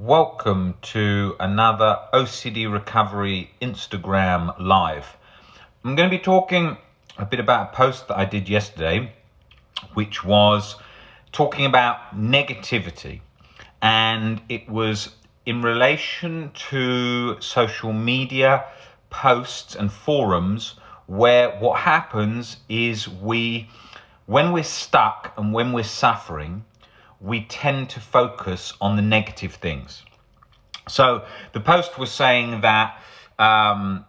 Welcome to another OCD Recovery Instagram Live. I'm going to be talking a bit about a post that I did yesterday, which was talking about negativity. And it was in relation to social media posts and forums where what happens is when we're stuck and when we're suffering, we tend to focus on the negative things. So the post was saying that a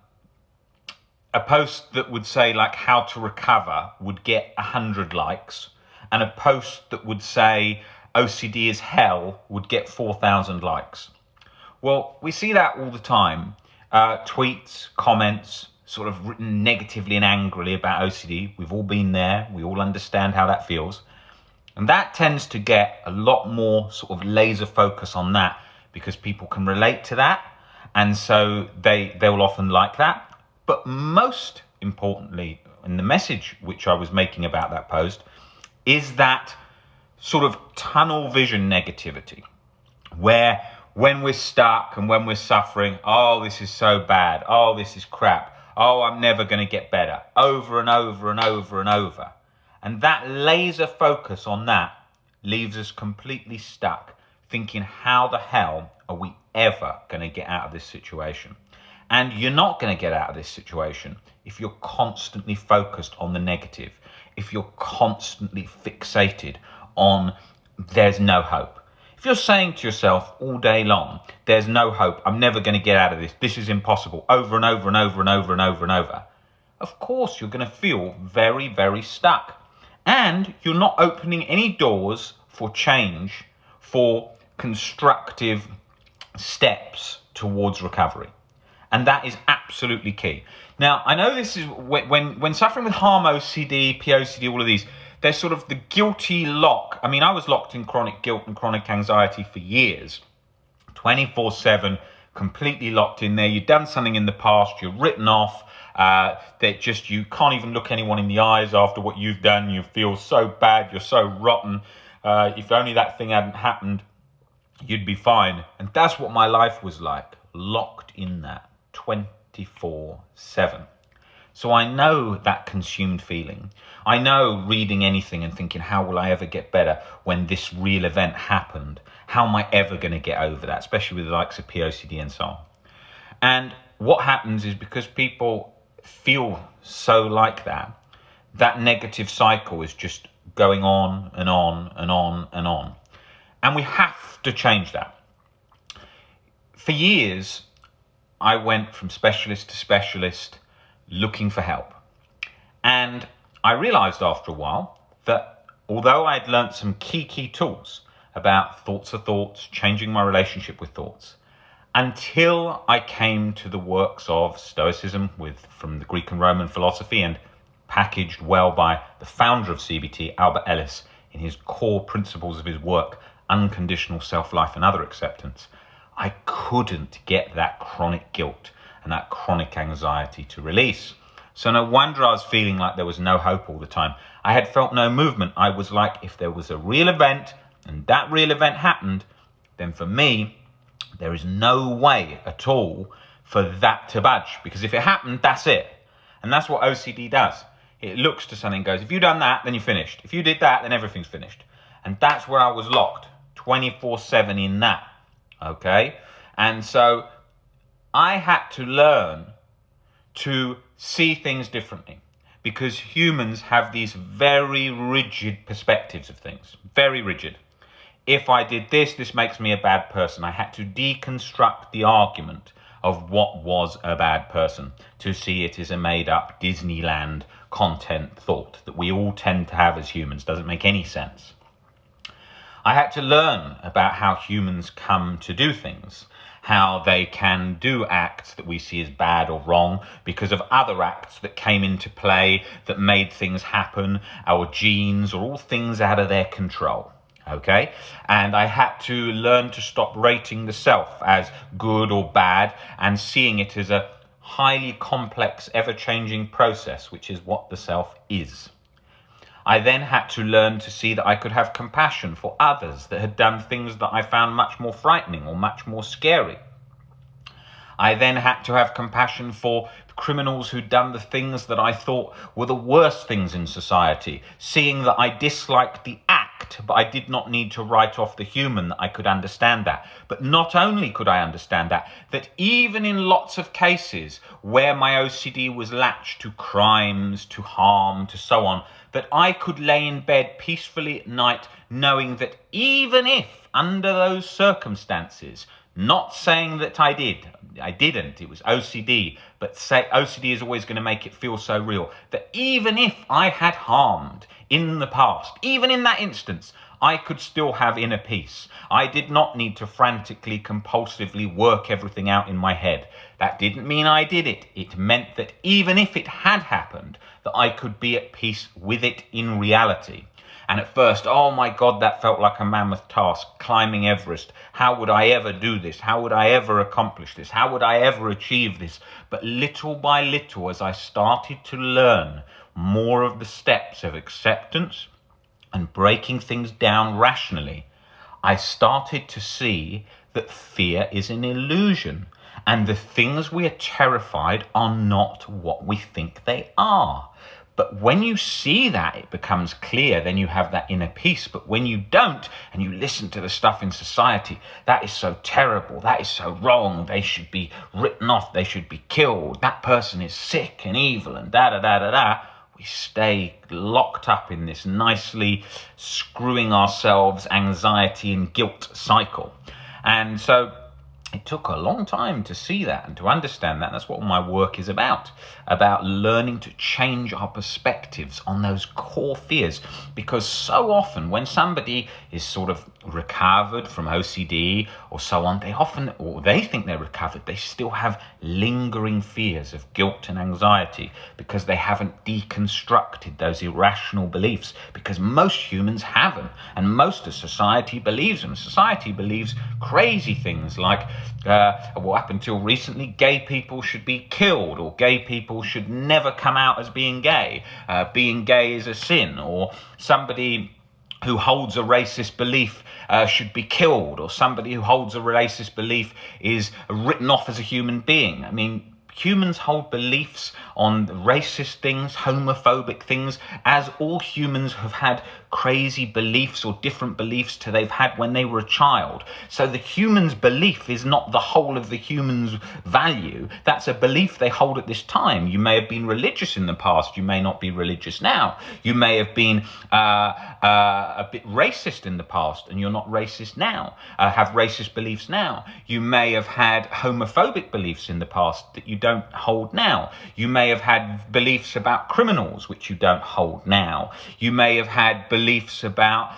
post that would say like how to recover would get 100 likes, and a post that would say OCD is hell would get 4,000 likes. Well, we see that all the time. Tweets, comments, sort of written negatively and angrily about OCD. We've all been there. We all understand how that feels. And that tends to get a lot more sort of laser focus on that because people can relate to that. And so they will often like that. But most importantly, in the message which I was making about that post, is that sort of tunnel vision negativity, where when we're stuck and when we're suffering, oh, this is so bad. Oh, this is crap. Oh, I'm never going to get better. Over and over and over and over. And that laser focus on that leaves us completely stuck, thinking, how the hell are we ever going to get out of this situation? And you're not going to get out of this situation if you're constantly focused on the negative, if you're constantly fixated on there's no hope. If you're saying to yourself all day long, there's no hope, I'm never going to get out of this, this is impossible, over and over and over and over and over and over, of course you're going to feel very, very stuck. And you're not opening any doors for change, for constructive steps towards recovery. And that is absolutely key. Now, I know this is when suffering with harm OCD, POCD, all of these, there's sort of the guilty lock. I mean, I was locked in chronic guilt and chronic anxiety for years, 24/7, completely locked in there. You've done something in the past, you're written off. That just you can't even look anyone in the eyes after what you've done. You feel so bad, you're so rotten. If only that thing hadn't happened, you'd be fine. And that's what my life was like, locked in that 24/7. So I know that consumed feeling. I know reading anything and thinking, how will I ever get better when this real event happened? How am I ever going to get over that, especially with the likes of POCD and so on? And what happens is because people feel so like that negative cycle is just going on and on and on and on. And we have to change that. For years, I went from specialist to specialist looking for help. And I realized after a while that although I'd learnt some key tools about thoughts are thoughts, changing my relationship with thoughts, until I came to the works of Stoicism from the Greek and Roman philosophy and packaged well by the founder of CBT, Albert Ellis, in his core principles of his work, Unconditional Self-Life and Other Acceptance, I couldn't get that chronic guilt and that chronic anxiety to release. So no wonder I was feeling like there was no hope all the time. I had felt no movement. I was like, if there was a real event and that real event happened, then for me, there is no way at all for that to budge, because if it happened, that's it. And that's what OCD does. It looks to something and goes, if you've done that, then you're finished. If you did that, then everything's finished. And that's where I was locked, 24/7 in that, okay? And so I had to learn to see things differently, because humans have these very rigid perspectives of things, very rigid. If I did this, this makes me a bad person. I had to deconstruct the argument of what was a bad person to see it as a made-up Disneyland content thought that we all tend to have as humans. Doesn't make any sense. I had to learn about how humans come to do things, how they can do acts that we see as bad or wrong because of other acts that came into play that made things happen, our genes, or all things out of their control. Okay, and I had to learn to stop rating the self as good or bad and seeing it as a highly complex, ever-changing process, which is what the self is. I then had to learn to see that I could have compassion for others that had done things that I found much more frightening or much more scary. I then had to have compassion for criminals who'd done the things that I thought were the worst things in society, seeing that I disliked the act, but I did not need to write off the human, that I could understand that. But not only could I understand that even in lots of cases where my OCD was latched to crimes, to harm, to so on, that I could lay in bed peacefully at night knowing that even if under those circumstances, not saying that I didn't, it was OCD, but say OCD is always going to make it feel so real, that even if I had harmed in the past, even in that instance, I could still have inner peace. I did not need to frantically, compulsively work everything out in my head. That didn't mean I did it. It meant that even if it had happened, that I could be at peace with it in reality. And at first, oh my God, that felt like a mammoth task, climbing Everest. How would I ever do this? How would I ever accomplish this? How would I ever achieve this? But little by little, as I started to learn more of the steps of acceptance and breaking things down rationally, I started to see that fear is an illusion, and the things we are terrified are not what we think they are. But when you see that, it becomes clear, then you have that inner peace. But when you don't, and you listen to the stuff in society, that is so terrible, that is so wrong, they should be written off, they should be killed, that person is sick and evil, and da-da-da-da-da, we stay locked up in this nicely screwing ourselves anxiety and guilt cycle. And so it took a long time to see that and to understand that. That's what my work is about learning to change our perspectives on those core fears. Because so often when somebody is sort of recovered from OCD or so on, they think they're recovered, they still have lingering fears of guilt and anxiety because they haven't deconstructed those irrational beliefs, because most humans haven't, and most of society believes them. Society believes crazy things like well, up until recently, gay people should be killed, or gay people should never come out as being gay. Being gay is a sin, or somebody who holds a racist belief should be killed, or somebody who holds a racist belief is written off as a human being. I mean, humans hold beliefs on racist things, homophobic things, as all humans have had crazy beliefs or different beliefs to they've had when they were a child. So the human's belief is not the whole of the human's value. That's a belief they hold at this time. You may have been religious in the past. You may not be religious now. You may have been a bit racist in the past and you're not racist now, have racist beliefs now. You may have had homophobic beliefs in the past that you don't hold now. You may have had beliefs about criminals which you don't hold now. You may have had beliefs about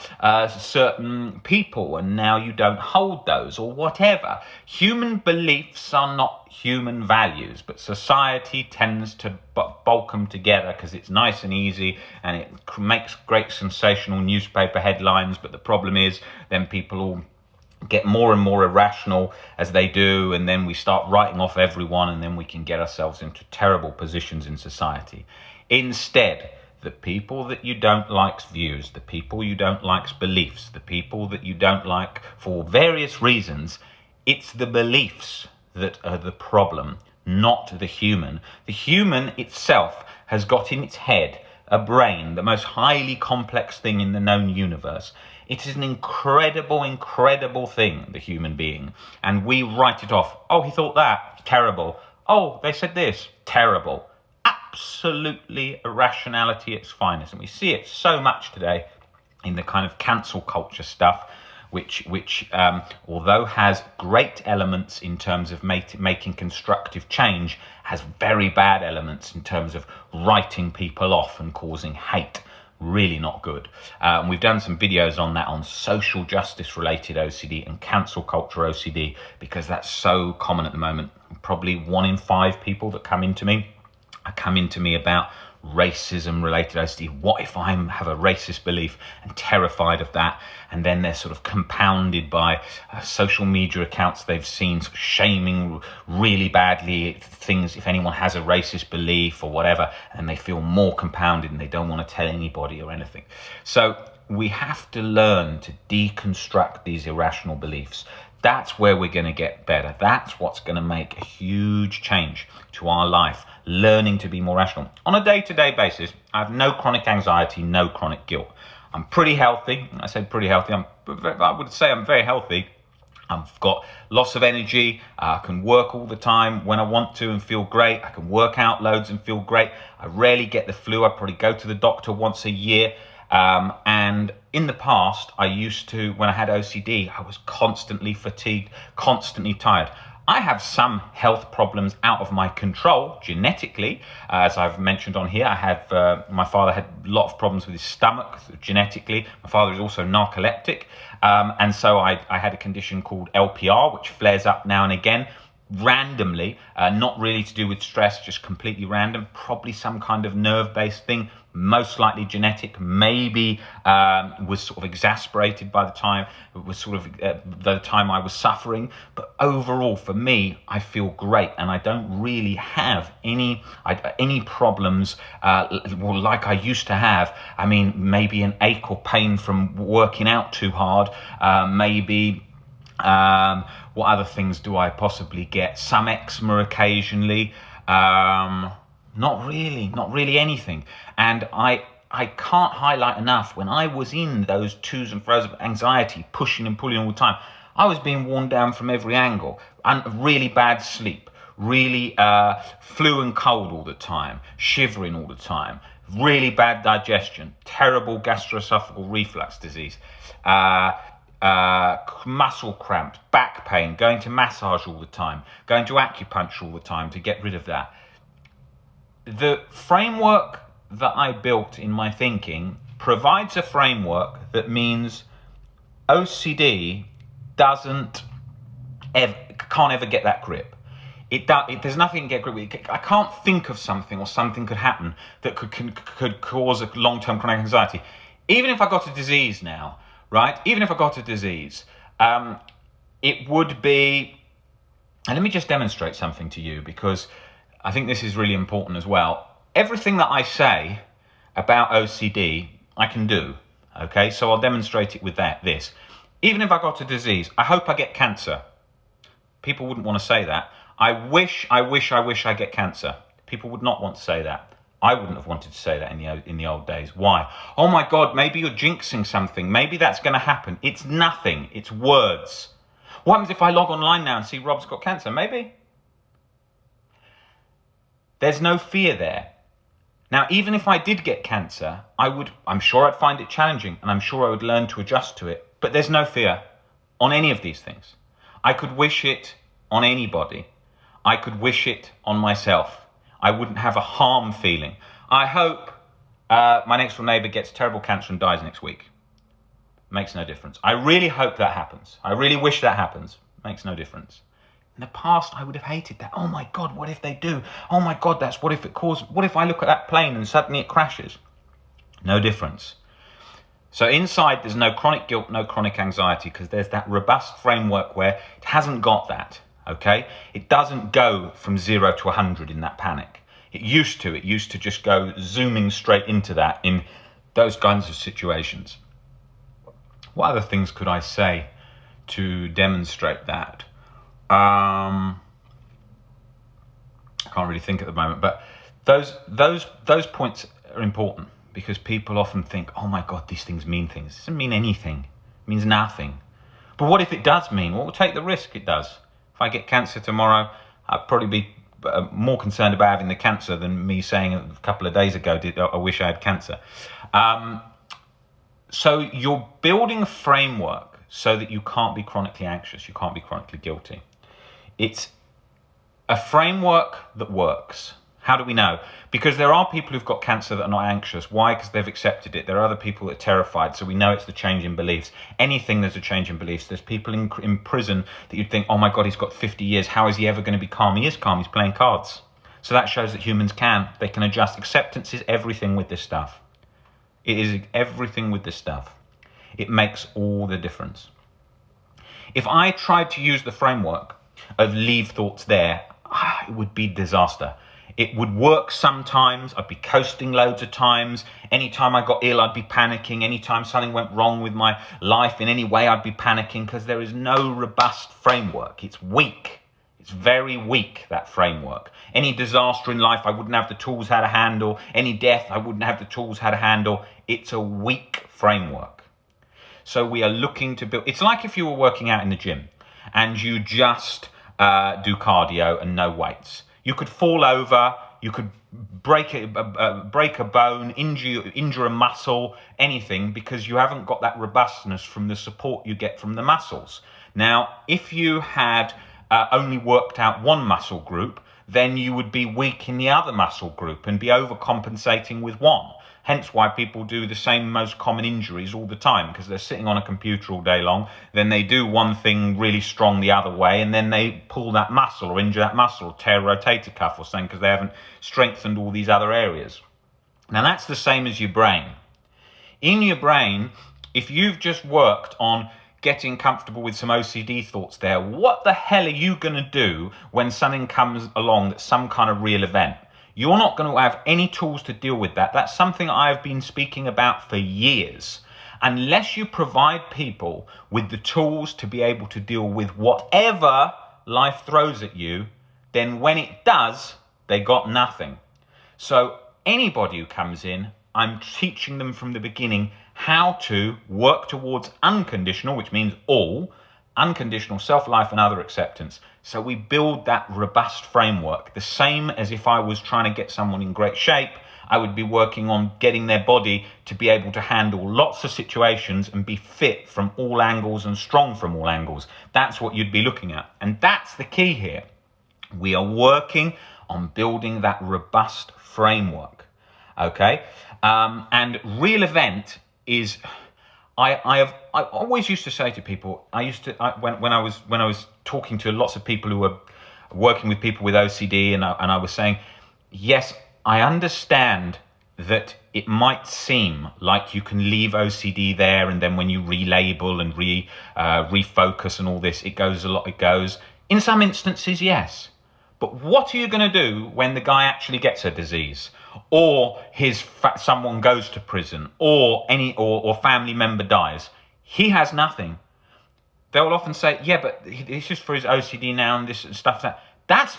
certain people and now you don't hold those, or whatever. Human beliefs are not human values, but society tends to bulk them together because it's nice and easy and it makes great sensational newspaper headlines. But the problem is then people all get more and more irrational as they do, and then we start writing off everyone, and then we can get ourselves into terrible positions in society. Instead, the people that you don't like's views, the people you don't like's beliefs, the people that you don't like for various reasons, it's the beliefs that are the problem, not the human. The human itself has got in its head a brain, the most highly complex thing in the known universe. It is an incredible, incredible thing, the human being. And we write it off. Oh, he thought that. Terrible. Oh, they said this. Terrible. Absolutely irrationality at its finest. And we see it so much today in the kind of cancel culture stuff, which although has great elements in terms of making constructive change, has very bad elements in terms of writing people off and causing hate. Really not good. We've done some videos on that, on social justice related OCD and cancel culture OCD, because that's so common at the moment. Probably 1 in 5 people that come into me about racism related OCD. What if I have a racist belief and terrified of that? And then they're sort of compounded by social media accounts they've seen sort of shaming really badly things if anyone has a racist belief or whatever, and they feel more compounded and they don't want to tell anybody or anything. So we have to learn to deconstruct these irrational beliefs. That's where we're going to get better. That's what's going to make a huge change to our life, learning to be more rational. On a day-to-day basis, I have no chronic anxiety, no chronic guilt. I'm pretty healthy. I say pretty healthy. I would say I'm very healthy. I've got lots of energy. I can work all the time when I want to and feel great. I can work out loads and feel great. I rarely get the flu. I probably go to the doctor once a year. And in the past, I used to, when I had OCD, I was constantly fatigued, constantly tired. I have some health problems out of my control genetically. As I've mentioned on here, I have my father had a lot of problems with his stomach genetically. My father is also narcoleptic. And so I had a condition called LPR, which flares up now and again, randomly, not really to do with stress, just completely random, probably some kind of nerve-based thing, most likely genetic, maybe was sort of exasperated by the time it was sort of the time I was suffering. But overall, for me, I feel great, and I don't really have any problems like I used to have. I mean, maybe an ache or pain from working out too hard, maybe. What other things do I possibly get? Some eczema occasionally. Not really anything. And I can't highlight enough, when I was in those twos and fro's of anxiety, pushing and pulling all the time, I was being worn down from every angle. Really bad sleep, really flu and cold all the time, shivering all the time, really bad digestion, terrible gastroesophageal reflux disease, muscle cramps, back pain, going to massage all the time, going to acupuncture all the time to get rid of that. The framework that I built in my thinking provides a framework that means OCD can't ever get that grip. There's nothing to get grip with. I can't think of something or something could happen that could cause a long-term chronic anxiety. Even if I got a disease now, right? Even if I got a disease, it would be, and let me just demonstrate something to you, because I think this is really important as well. Everything that I say about OCD, I can do. Okay, so I'll demonstrate it with this. Even if I got a disease, I hope I get cancer. People wouldn't want to say that. I wish I get cancer. People would not want to say that. I wouldn't have wanted to say that in the old days. Why? Oh my God, maybe you're jinxing something. Maybe that's going to happen. It's nothing. It's words. What happens if I log online now and see Rob's got cancer? Maybe. There's no fear there. Now, even if I did get cancer, I'm sure I'd find it challenging, and I'm sure I would learn to adjust to it. But there's no fear on any of these things. I could wish it on anybody. I could wish it on myself. I wouldn't have a harm feeling. I hope my next door neighbour gets terrible cancer and dies next week. Makes no difference. I really hope that happens. I really wish that happens. Makes no difference. In the past, I would have hated that. Oh my God, what if they do? Oh my God, what if I look at that plane and suddenly it crashes? No difference. So inside, there's no chronic guilt, no chronic anxiety, because there's that robust framework where it hasn't got that, okay? It doesn't go from 0 to 100 in that panic. It used to just go zooming straight into that in those kinds of situations. What other things could I say to demonstrate that? I can't really think at the moment, but those points are important, because people often think, oh my God, these things mean things. It doesn't mean anything. It means nothing. But what if it does mean? Well, we'll take the risk it does. If I get cancer tomorrow, I'd probably be more concerned about having the cancer than me saying a couple of days ago, I wish I had cancer. So you're building a framework so that you can't be chronically anxious, you can't be chronically guilty. It's a framework that works. How do we know? Because there are people who've got cancer that are not anxious. Why? Because they've accepted it. There are other people that are terrified. So we know it's the change in beliefs. Anything there's a change in beliefs. There's people in prison that you'd think, oh my God, he's got 50 years. How is he ever going to be calm? He is calm. He's playing cards. So that shows that humans they can adjust. Acceptance is everything with this stuff. It is everything with this stuff. It makes all the difference. If I tried to use the framework of leave thoughts there, it would be disaster. It would work sometimes. I'd be coasting loads of times. Anytime I got ill, I'd be panicking. Anytime something went wrong with my life in any way, I'd be panicking, because there is no robust framework. It's weak. It's very weak, that framework. Any disaster in life, I wouldn't have the tools how to handle. Any death, I wouldn't have the tools how to handle. It's a weak framework. So we are looking to build. It's like if you were working out in the gym and you just do cardio and no weights. You could fall over, you could break a bone, injure a muscle, anything, because you haven't got that robustness from the support you get from the muscles. Now, if you had only worked out one muscle group, then you would be weak in the other muscle group and be overcompensating with one. Hence why people do the same most common injuries all the time, because they're sitting on a computer all day long, then they do one thing really strong the other way, and then they pull that muscle or injure that muscle or tear a rotator cuff or something, because they haven't strengthened all these other areas. Now that's the same as your brain. In your brain, if you've just worked on getting comfortable with some OCD thoughts there, what the hell are you going to do when something comes along that's some kind of real event? You're not going to have any tools to deal with that. That's something I've been speaking about for years. Unless you provide people with the tools to be able to deal with whatever life throws at you, then when it does, they got nothing. So anybody who comes in, I'm teaching them from the beginning how to work towards unconditional, which means all, unconditional self-life and other acceptance. So we build that robust framework, the same as if I was trying to get someone in great shape. I would be working on getting their body to be able to handle lots of situations and be fit from all angles and strong from all angles. That's what you'd be looking at. And that's the key here. We are working on building that robust framework. Okay? And real event is... I always used to say to people, when I was talking to lots of people who were working with people with OCD, and I was saying, yes, I understand that it might seem like you can leave OCD there, and then when you relabel and refocus and all this, it goes. In some instances, yes. But what are you going to do when the guy actually gets a disease, or someone goes to prison, or family member dies? He has nothing. They will often say, yeah, but it's just for his OCD now and this and stuff.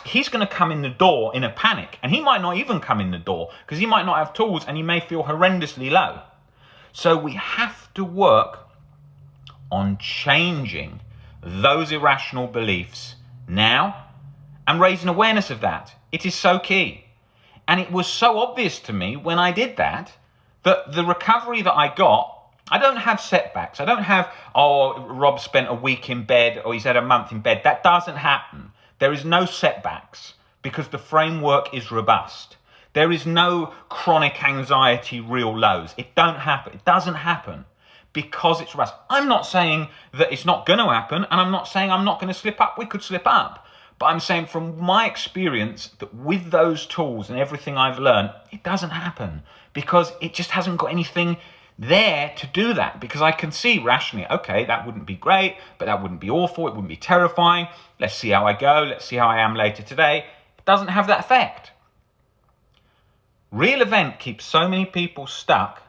He's going to come in the door in a panic, and he might not even come in the door because he might not have tools, and he may feel horrendously low. So we have to work on changing those irrational beliefs now and raising awareness of that. It is so key. And it was so obvious to me when I did that the recovery that I got, I don't have setbacks. I don't have, Rob spent a week in bed, or he's had a month in bed. That doesn't happen. There is no setbacks because the framework is robust. There is no chronic anxiety, real lows. It don't happen. It doesn't happen because it's robust. I'm not saying that it's not going to happen, and I'm not saying I'm not going to slip up. We could slip up. But I'm saying from my experience that with those tools and everything I've learned, it doesn't happen because it just hasn't got anything there to do that. Because I can see rationally, okay, that wouldn't be great, but that wouldn't be awful. It wouldn't be terrifying. Let's see how I go. Let's see how I am later today. It doesn't have that effect. Real event keeps so many people stuck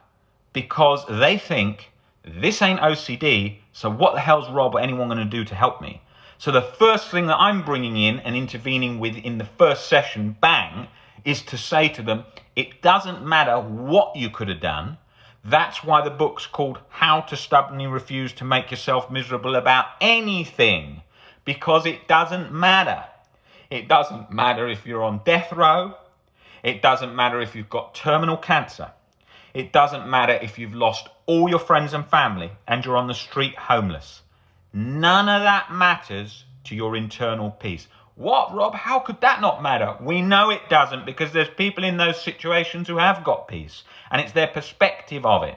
because they think this ain't OCD, so what the hell's Rob or anyone going to do to help me? So the first thing that I'm bringing in and intervening with in the first session, bang, is to say to them, it doesn't matter what you could have done. That's why the book's called How to Stubbornly Refuse to Make Yourself Miserable About Anything, because it doesn't matter. It doesn't matter if you're on death row. It doesn't matter if you've got terminal cancer. It doesn't matter if you've lost all your friends and family and you're on the street homeless. None of that matters to your internal peace. What, Rob? How could that not matter? We know it doesn't, because there's people in those situations who have got peace, and it's their perspective of it.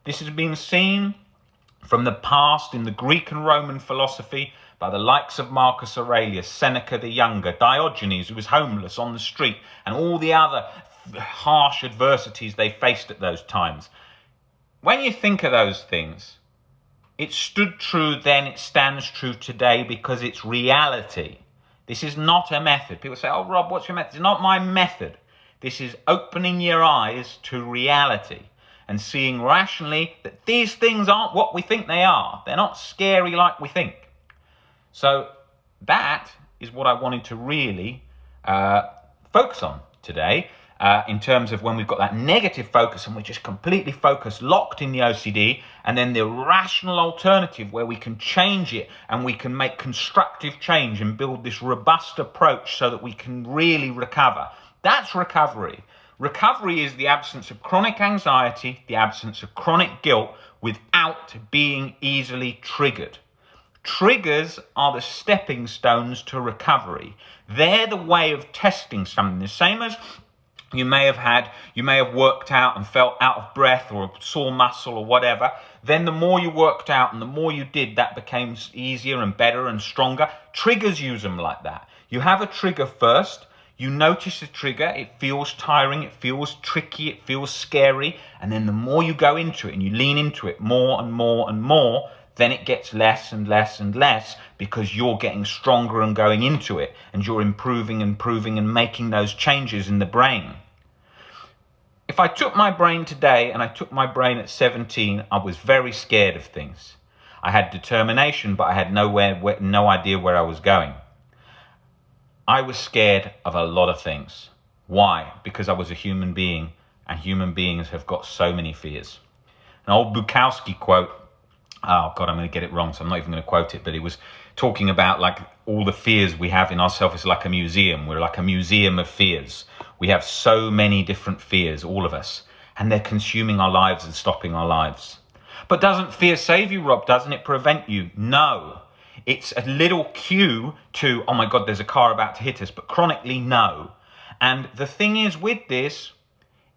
This has been seen from the past in the Greek and Roman philosophy by the likes of Marcus Aurelius, Seneca the Younger, Diogenes, who was homeless on the street, and all the other harsh adversities they faced at those times. When you think of those things, it stood true then, it stands true today because it's reality. This is not a method. People say, oh, Rob, what's your method? It's not my method. This is opening your eyes to reality and seeing rationally that these things aren't what we think they are. They're not scary like we think. So that is what I wanted to really focus on today. In terms of when we've got that negative focus and we're just completely focused, locked in the OCD, and then the rational alternative where we can change it and we can make constructive change and build this robust approach so that we can really recover. That's recovery. Recovery is the absence of chronic anxiety, the absence of chronic guilt without being easily triggered. Triggers are the stepping stones to recovery. They're the way of testing something. The same as you may have worked out and felt out of breath or a sore muscle or whatever. Then the more you worked out and the more you did, that became easier and better and stronger. Triggers use them like that. You have a trigger first. You notice the trigger. It feels tiring. It feels tricky. It feels scary. And then the more you go into it and you lean into it more and more and more, then it gets less and less and less because you're getting stronger and going into it and you're improving and making those changes in the brain. If I took my brain today and I took my brain at 17, I was very scared of things. I had determination, but I had no idea where I was going. I was scared of a lot of things. Why? Because I was a human being, and human beings have got so many fears. An old Bukowski quote, oh God, I'm going to get it wrong, so I'm not even going to quote it, but it was talking about like all the fears we have in ourselves. It's like a museum. We're like a museum of fears. We have so many different fears, all of us, and they're consuming our lives and stopping our lives. But doesn't fear save you, Rob? Doesn't it prevent you? No. It's a little cue to, oh my God, there's a car about to hit us, but chronically, no. And the thing is with this,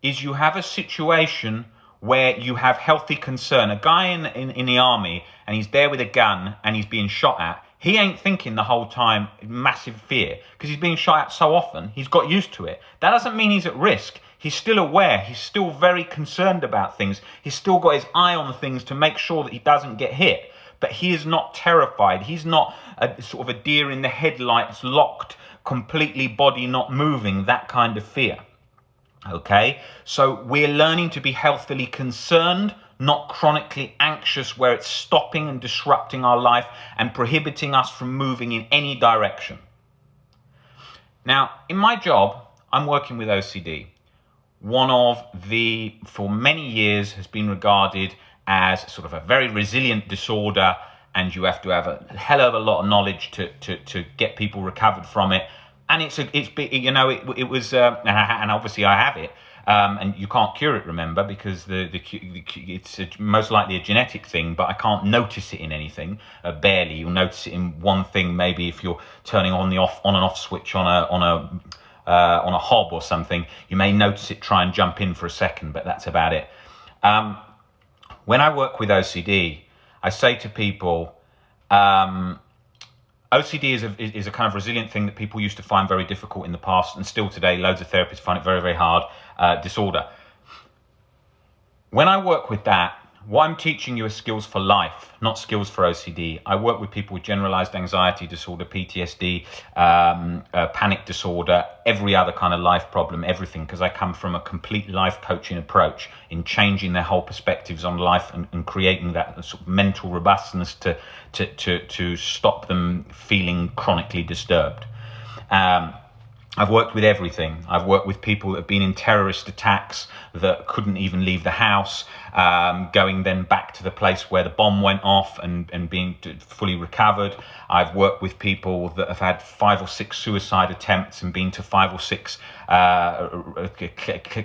is you have a situation where you have healthy concern. A guy in the army, and he's there with a gun, and he's being shot at, he ain't thinking the whole time massive fear, because he's being shot at so often, he's got used to it. That doesn't mean he's at risk. He's still aware. He's still very concerned about things. He's still got his eye on things to make sure that he doesn't get hit. But he is not terrified. He's not a sort of a deer in the headlights, locked, completely body not moving, that kind of fear. Okay? So we're learning to be healthily concerned, not chronically anxious, where it's stopping and disrupting our life and prohibiting us from moving in any direction. Now, in my job, I'm working with OCD. One of the, for many years, has been regarded as sort of a very resilient disorder, and you have to have a hell of a lot of knowledge to get people recovered from it. And it was, and obviously I have it, and you can't cure it, remember, because it's most likely a genetic thing, but I can't notice it in anything, barely. You'll notice it in one thing, maybe if you're turning on and off switch on a hob or something, you may notice it try and jump in for a second, but that's about it. When I work with OCD, I say to people, OCD is a kind of resilient thing that people used to find very difficult in the past, and still today, loads of therapists find it very, very hard disorder. When I work with that, what I'm teaching you is skills for life, not skills for OCD. I work with people with generalized anxiety disorder, PTSD, panic disorder, every other kind of life problem, everything, because I come from a complete life coaching approach in changing their whole perspectives on life and creating that sort of mental robustness to stop them feeling chronically disturbed. I've worked with everything. I've worked with people that have been in terrorist attacks that couldn't even leave the house, going then back to the place where the bomb went off and being fully recovered. I've worked with people that have had 5 or 6 suicide attempts and been to 5 or 6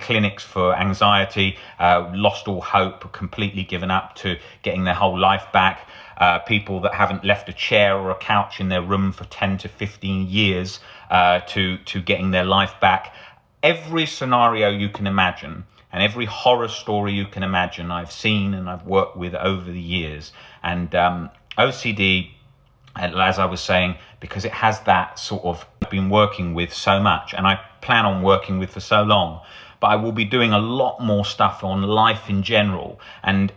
clinics for anxiety, lost all hope, completely given up to getting their whole life back. People that haven't left a chair or a couch in their room for 10 to 15 years to getting their life back. Every scenario you can imagine and every horror story you can imagine, I've seen and I've worked with over the years. And OCD And as I was saying, because it has that sort of been working with so much, and I plan on working with for so long, but I will be doing a lot more stuff on life in general and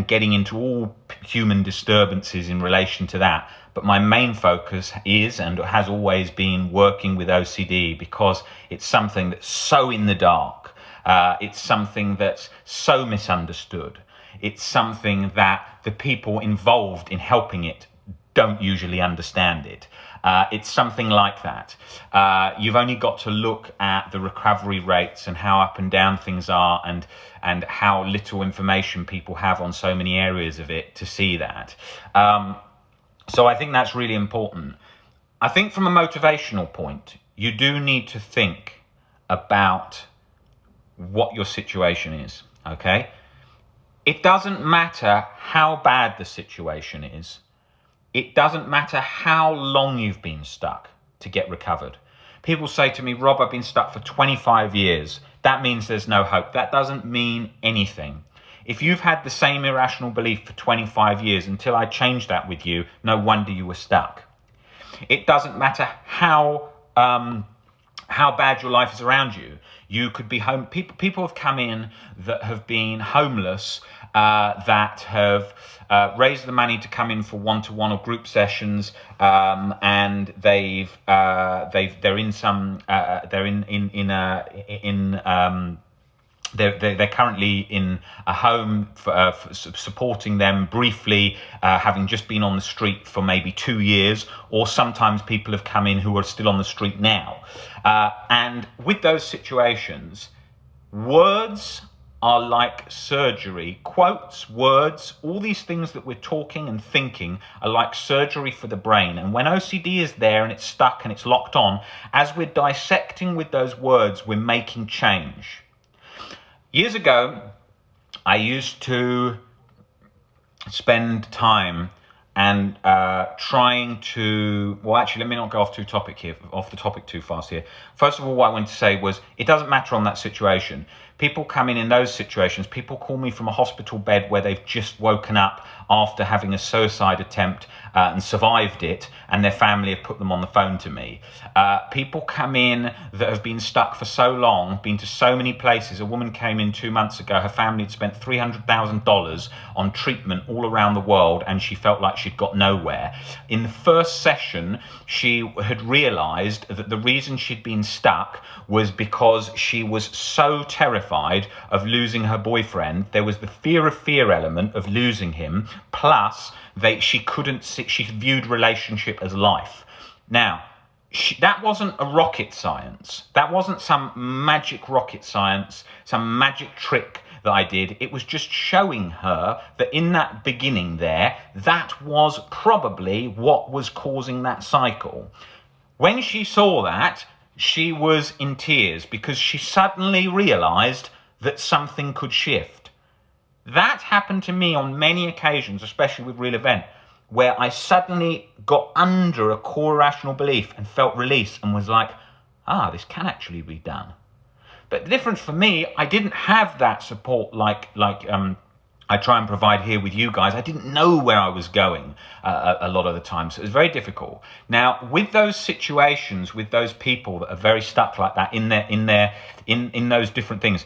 getting into all human disturbances in relation to that. But my main focus is and has always been working with OCD, because it's something that's so in the dark. It's something that's so misunderstood. It's something that the people involved in helping it don't usually understand it. It's something like that. You've only got to look at the recovery rates and how up and down things are, and how little information people have on so many areas of it to see that. So I think that's really important. I think from a motivational point, you do need to think about what your situation is, okay? It doesn't matter how bad the situation is. It doesn't matter how long you've been stuck to get recovered. People say to me, Rob, I've been stuck for 25 years. That means there's no hope. That doesn't mean anything. If you've had the same irrational belief for 25 years until I changed that with you, no wonder you were stuck. It doesn't matter how bad your life is around you. You could be home. People have come in that have been homeless, that have raised the money to come in for one-to-one or group sessions, and they're currently in a home for supporting them briefly, having just been on the street for maybe 2 years, or sometimes people have come in who are still on the street now. And with those situations, words are like surgery. Quotes, words, all these things that we're talking and thinking are like surgery for the brain. And when OCD is there and it's stuck and it's locked on, as we're dissecting with those words, we're making change. Years ago, I used to spend time and trying to, well, actually, let me not go off the topic too fast here. First of all, what I wanted to say was, it doesn't matter on that situation. People come in those situations. People call me from a hospital bed where they've just woken up after having a suicide attempt and survived it, and their family have put them on the phone to me. People come in that have been stuck for so long, been to so many places. A woman came in 2 months ago. Her family had spent $300,000 on treatment all around the world, and she felt like she'd got nowhere. In the first session, she had realized that the reason she'd been stuck was because she was so terrified of losing her boyfriend. There was the fear element of losing him, plus she couldn't see, she viewed relationship as life. Now, that wasn't a rocket science. That wasn't some magic rocket science, some magic trick that I did. It was just showing her that in that beginning there, that was probably what was causing that cycle. When she saw that, she was in tears because she suddenly realized that something could shift. That happened to me on many occasions, especially with Real Event, where I suddenly got under a core irrational belief and felt release and was like, this can actually be done. But the difference for me, I didn't have that support like I try and provide here with you guys. I didn't know where I was going a lot of the time, so it was very difficult. Now, with those situations, with those people that are very stuck like that in those different things,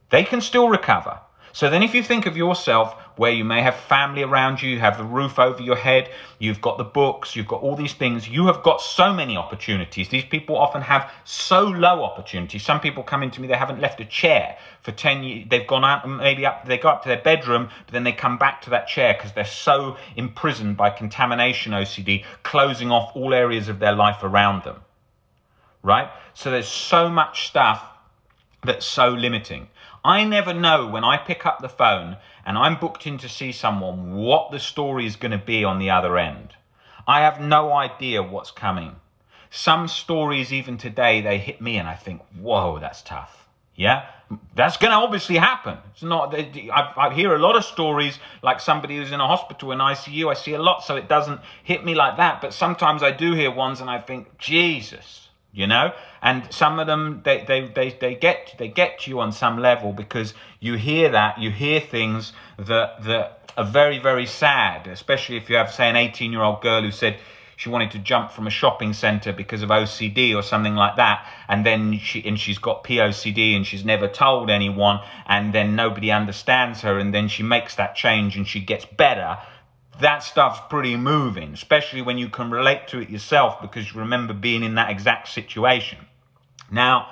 they can still recover. So then if you think of yourself where you may have family around you, you have the roof over your head, you've got the books, you've got all these things, you have got so many opportunities. These people often have so low opportunities. Some people come into me, they haven't left a chair for 10 years. They've gone out, they go up to their bedroom, but then they come back to that chair because they're so imprisoned by contamination OCD, closing off all areas of their life around them, right? So there's so much stuff that's so limiting. I never know when I pick up the phone and I'm booked in to see someone what the story is going to be on the other end. I have no idea what's coming. Some stories, even today, they hit me and I think, whoa, that's tough. Yeah, that's going to obviously happen. It's not. I hear a lot of stories like somebody who's in a hospital in ICU. I see a lot, so it doesn't hit me like that. But sometimes I do hear ones and I think, Jesus. You know, and some of them they get to you on some level because you hear things that are very, very sad, especially if you have, say, an 18-year-old girl who said she wanted to jump from a shopping center because of OCD or something like that, and then she's got POCD and she's never told anyone, and then nobody understands her, and then she makes that change and she gets better. That stuff's pretty moving, especially when you can relate to it yourself because you remember being in that exact situation. Now,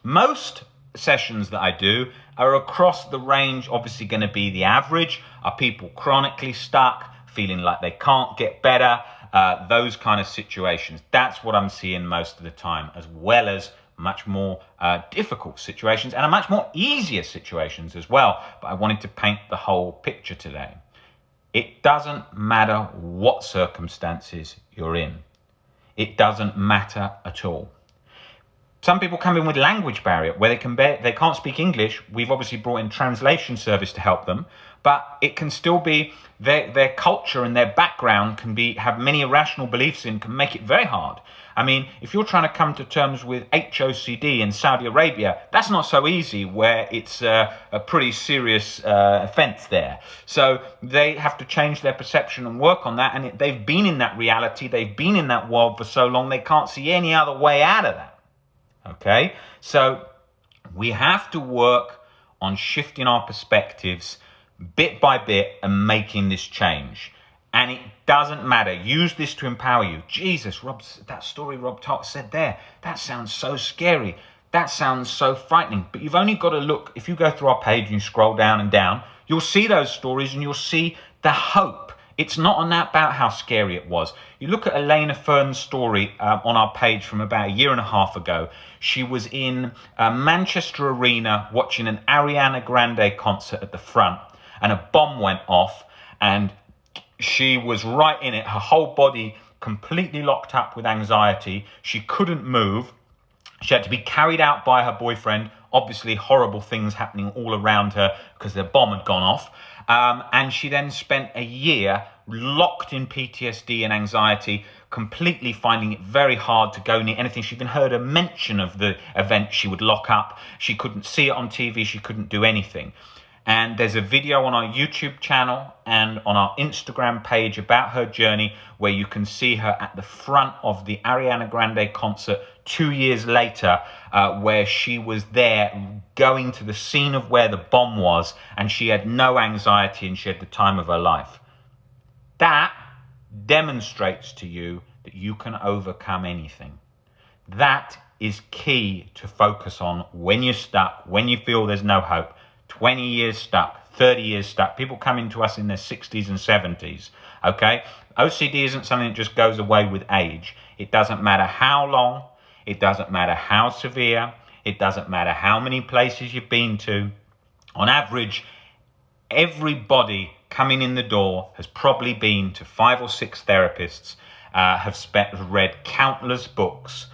most sessions that I do are across the range. Obviously going to be the average. Are people chronically stuck, feeling like they can't get better? Those kind of situations. That's what I'm seeing most of the time, as well as much more difficult situations and much more easier situations as well. But I wanted to paint the whole picture today. It doesn't matter what circumstances you're in. It doesn't matter at all. Some people come in with language barrier where they can't speak English. We've obviously brought in translation service to help them, but it can still be their culture and their background have many irrational beliefs in, can make it very hard. I mean, if you're trying to come to terms with HOCD in Saudi Arabia, that's not so easy, where it's a pretty serious offense there. So they have to change their perception and work on that. And they've been in that reality. They've been in that world for so long, they can't see any other way out of that. Okay? So we have to work on shifting our perspectives bit by bit and making this change. And it doesn't matter. Use this to empower you. Jesus, that story Rob said there, that sounds so scary. That sounds so frightening. But you've only got to look. If you go through our page and you scroll down and down, you'll see those stories and you'll see the hope. It's not about how scary it was. You look at Elena Fern's story on our page from about a year and a half ago. She was in Manchester Arena watching an Ariana Grande concert at the front, and a bomb went off, and she was right in it. Her whole body completely locked up with anxiety. She couldn't move. She had to be carried out by her boyfriend. Obviously, horrible things happening all around her because the bomb had gone off. And she then spent a year locked in PTSD and anxiety, completely finding it very hard to go near anything. She even heard a mention of the event, she would lock up. She couldn't see it on TV. She couldn't do anything. And there's a video on our YouTube channel and on our Instagram page about her journey, where you can see her at the front of the Ariana Grande concert 2 years later, where she was there going to the scene of where the bomb was, and she had no anxiety and she had the time of her life. That demonstrates to you that you can overcome anything. That is key to focus on when you're stuck, when you feel there's no hope. 20 years stuck, 30 years stuck. People come into us in their 60s and 70s, okay? OCD isn't something that just goes away with age. It doesn't matter how long. It doesn't matter how severe. It doesn't matter how many places you've been to. On average, everybody coming in the door has probably been to 5 or 6 therapists, have read countless books,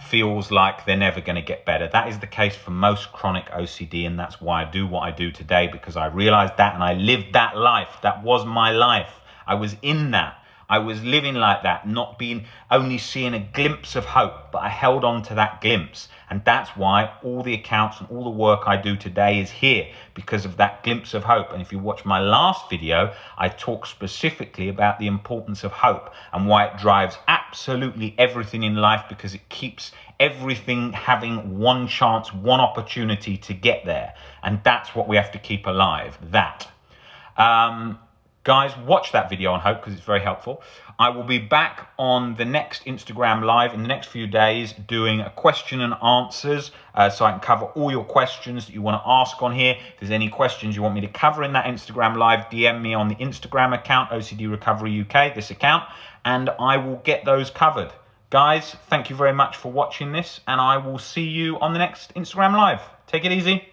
feels like they're never going to get better. That is the case for most chronic OCD, and that's why I do what I do today, because I realized that and I lived that life. That was my life. I was in that. I was living like that, not being only seeing a glimpse of hope, but I held on to that glimpse. And that's why all the accounts and all the work I do today is here, because of that glimpse of hope. And if you watch my last video, I talk specifically about the importance of hope and why it drives absolutely everything in life, because it keeps everything having one chance, one opportunity to get there. And that's what we have to keep alive, that. Guys, watch that video on hope because it's very helpful. I will be back on the next Instagram live in the next few days doing a question and answers, so I can cover all your questions that you want to ask on here. If there's any questions you want me to cover in that Instagram live, DM me on the Instagram account, OCD Recovery UK, this account, and I will get those covered. Guys, thank you very much for watching this, and I will see you on the next Instagram live. Take it easy.